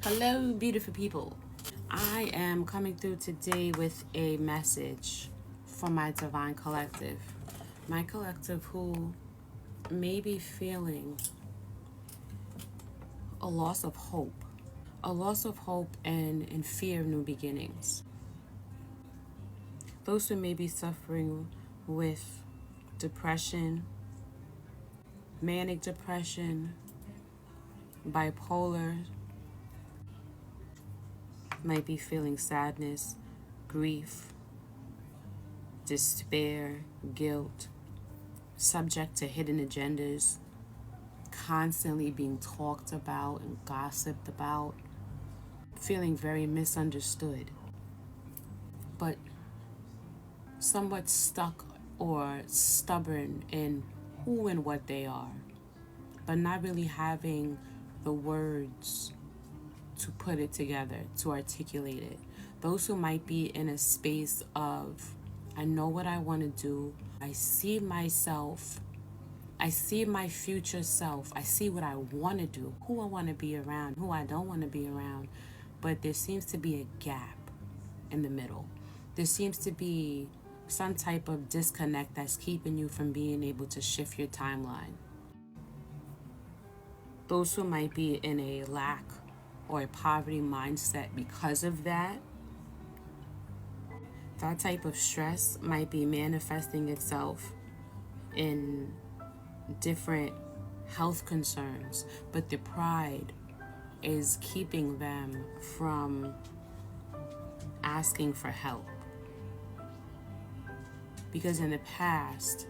Hello, beautiful people. I am coming through today with a message for my divine collective. My collective who may be feeling a loss of hope. A loss of hope and fear of new beginnings. Those who may be suffering with depression, manic depression, bipolar, might be feeling sadness, grief, despair, guilt, subject to hidden agendas, constantly being talked about and gossiped about, feeling very misunderstood, but somewhat stuck or stubborn in who and what they are, but not really having the words to put it together, to articulate it. Those who might be in a space of, I know what I want to do, I see myself, I see my future self, I see what I want to do, who I want to be around, who I don't want to be around, but there seems to be a gap in the middle. There seems to be some type of disconnect that's keeping you from being able to shift your timeline. Those who might be in a lack or a poverty mindset because of that, that type of stress might be manifesting itself in different health concerns, but the pride is keeping them from asking for help. Because in the past,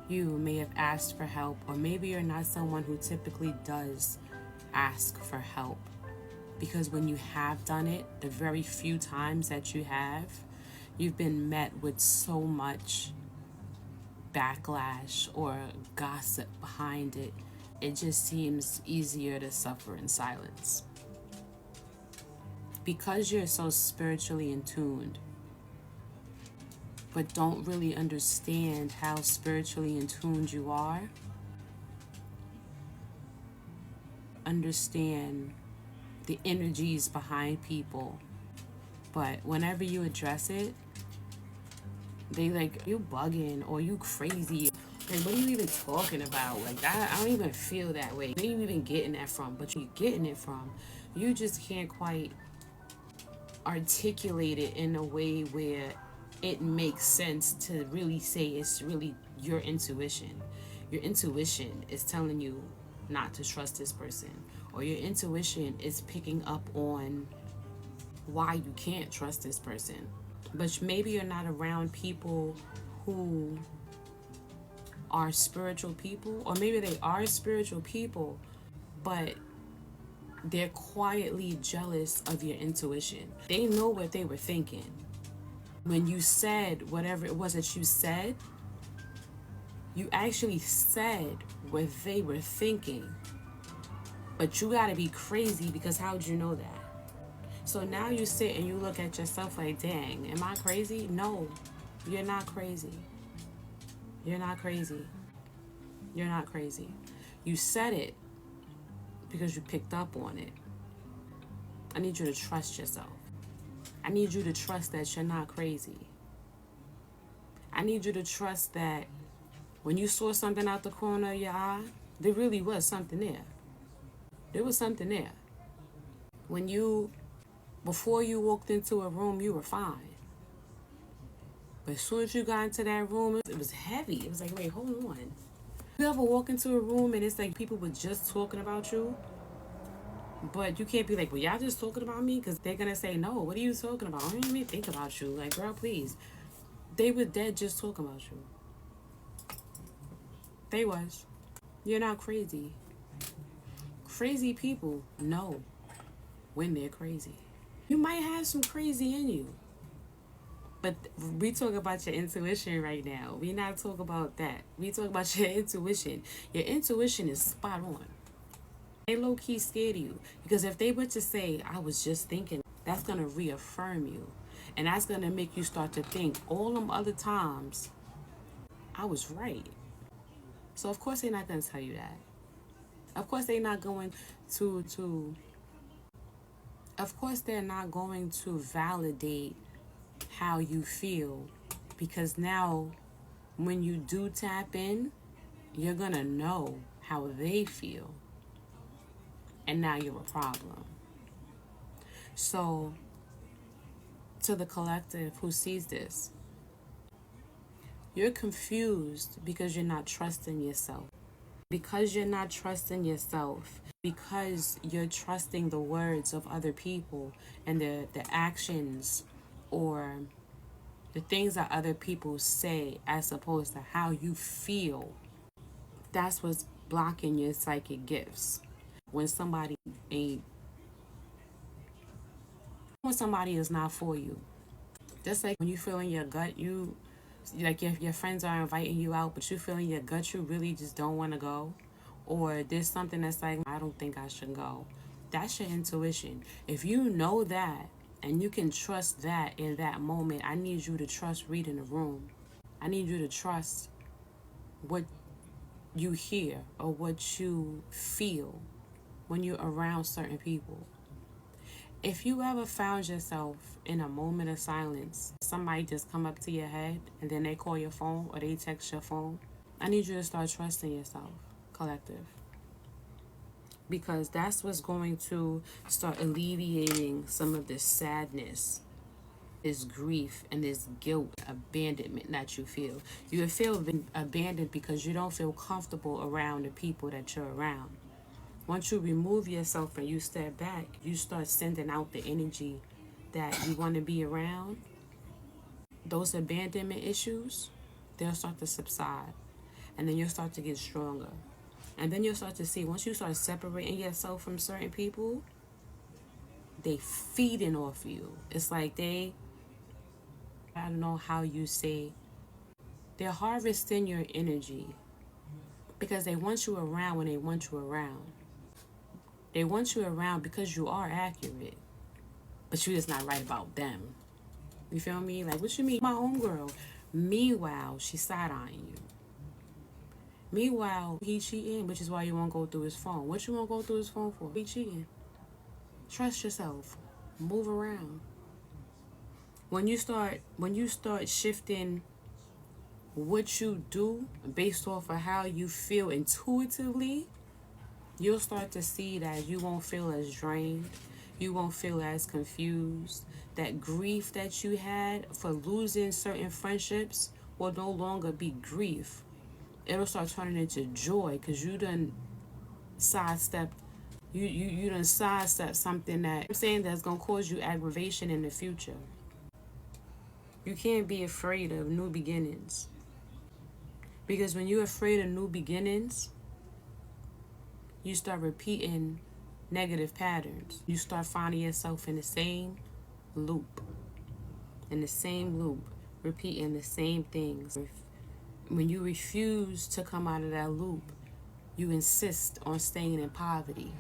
you may have asked for help, or maybe you're not someone who typically does ask for help. Because when you have done it, the very few times that you have, you've been met with so much backlash or gossip behind it. It just seems easier to suffer in silence. Because you're so spiritually in tuned, but don't really understand how spiritually in tuned you are, understand the energies behind people, but whenever you address it, they like, you bugging or you crazy. Like, what are you even talking about? Like, I don't even feel that way. Where are you even getting that from? But you're getting it from. You just can't quite articulate it in a way where it makes sense to really say it's really your intuition. Your intuition is telling you not to trust this person, or your intuition is picking up on why you can't trust this person. But maybe you're not around people who are spiritual people, or maybe they are spiritual people, but they're quietly jealous of your intuition. They know what they were thinking. When you said whatever it was that you said, you actually said what they were thinking. But you gotta be crazy, because how'd you know that? So now you sit and you look at yourself like, dang, am I crazy? No, you're not crazy. You're not crazy. You're not crazy. You said it because you picked up on it. I need you to trust yourself. I need you to trust that you're not crazy. I need you to trust that when you saw something out the corner of your eye, there really was something there. There was something there. Before you walked into a room, you were fine. But as soon as you got into that room, it was heavy. It was like, wait, hold on. You ever walk into a room and it's like people were just talking about you? But you can't be like, well, y'all just talking about me? Because they're going to say, no, what are you talking about? I don't even think about you. Like, girl, please. They were dead just talking about you. They was. You're not crazy. Crazy people know when they're crazy. You might have some crazy in you. But we talk about your intuition right now. We not talk about that. We talk about your intuition. Your intuition is spot on. They low-key scared of you. Because if they were to say, I was just thinking, that's going to reaffirm you. And that's going to make you start to think all them other times, I was right. So of course they're not going to tell you that. Of course they're not going to Of course, they're not going to validate how you feel, because now when you do tap in, you're gonna know how they feel, and now you're a problem. So, to the collective who sees this, you're confused because you're not trusting yourself. Because you're not trusting yourself, because you're trusting the words of other people and the actions or the things that other people say as opposed to how you feel. That's what's blocking your psychic gifts. When somebody ain't, when somebody is not for you. Just like when you feel in your gut, you like if your friends are inviting you out, but you feel in your gut you really just don't want to go, or there's something that's like, I don't think I should go. That's your intuition. If you know that and you can trust that in that moment, I need you to trust reading the room. I need you to trust what you hear or what you feel when you're around certain people. If you ever found yourself in a moment of silence, somebody just come up to your head and then they call your phone or they text your phone, I need you to start trusting yourself, collective. Because that's what's going to start alleviating some of this sadness, this grief, and this guilt, abandonment that you feel. You feel abandoned because you don't feel comfortable around the people that you're around. Once you remove yourself and you step back, you start sending out the energy that you want to be around. Those abandonment issues, they'll start to subside. And then you'll start to get stronger. And then you'll start to see, once you start separating yourself from certain people, they feeding off you. It's like I don't know how you say, they're harvesting your energy because they want you around when they want you around. They want you around because you are accurate, but you're just not right about them. You feel me? Like, what you mean? My homegirl. Meanwhile, she's side-eyeing you. Meanwhile, he cheating, which is why you won't go through his phone. What you won't go through his phone for? He cheating. Trust yourself. Move around. When you start shifting what you do based off of how you feel intuitively, you'll start to see that you won't feel as drained. You won't feel as confused. That grief that you had for losing certain friendships will no longer be grief. It'll start turning into joy because you done sidestepped. You done sidestepped something that I'm saying that's gonna cause you aggravation in the future. You can't be afraid of new beginnings. Because when you're afraid of new beginnings, you start repeating negative patterns. You start finding yourself in the same loop. In the same loop, repeating the same things. When you refuse to come out of that loop, you insist on staying in poverty.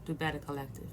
Do better, collective.